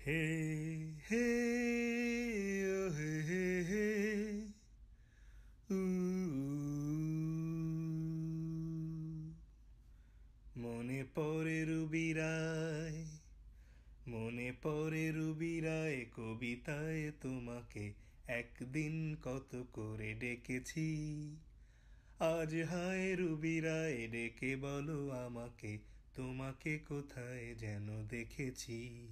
হে হে ও হে হে হে উ মনে পড়ে রুবিরায়, মনে পড়ে রুবিরায় কবিতায় তোমাকে একদিন কত করে ডেকেছি। আজ হায় রুবিরায় ডেকে বলো আমাকে, তোমাকে কোথায় যেন দেখেছি।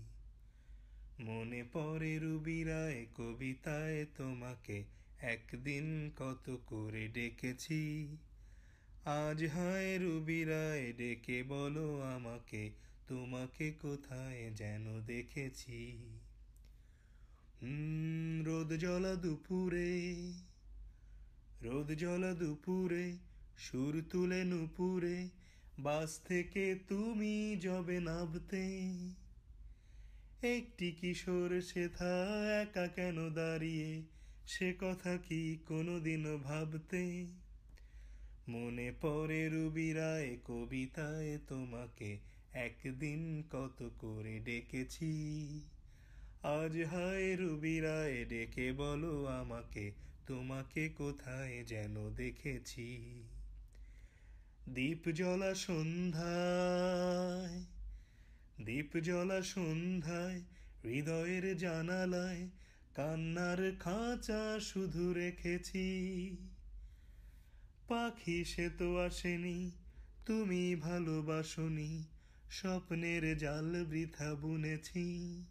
মনে পড়ে রুবিরায় কবিতায় তোমাকে একদিন কত করে ডেকেছি। আজ হায় রুবিরায় ডেকে বলো আমাকে, তোমাকে কোথায় যেন দেখেছি। রোদ জ্বলা দুপুরে, রোদ জ্বলা দুপুরে, সুর তুলে নুপুরে, বাস থেকে তুমি যবে নামতে, একটি কিশোর সেথা একা কেন দাঁড়িয়ে, সে কথা কি কোনোদিনও ভাবতে। মনে পড়ে রুবিরায় কবিতায় তোমাকে একদিন কত করে ডেকেছি। আজ হায় রুবিরায় ডেকে বলো আমাকে, তোমাকে কোথায় যেন দেখেছি। দীপ জ্বলা সন্ধ্যায়, দীপ জ্বলা সন্ধ্যায়, হৃদয়ের জানালায় কান্নার খাঁচা শুধু রেখেছি। পাখি সে তো আসেনি, তুমি ভালোবাসনি, স্বপ্নের জাল বৃথা বুনেছি।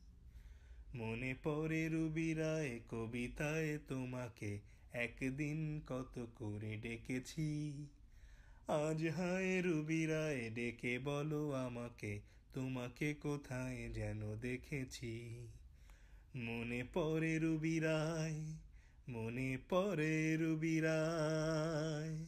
মনে পড়ে রুবিরায় কবিতায় তোমাকে একদিন কত করে ডেকেছি। আজ হায় রুবিরায় ডেকে বলো আমাকে, তোমাকে কোথায় যেন দেখেছি। মনে পড়ে রুবিরায়, মনে পড়ে রুবিরায়।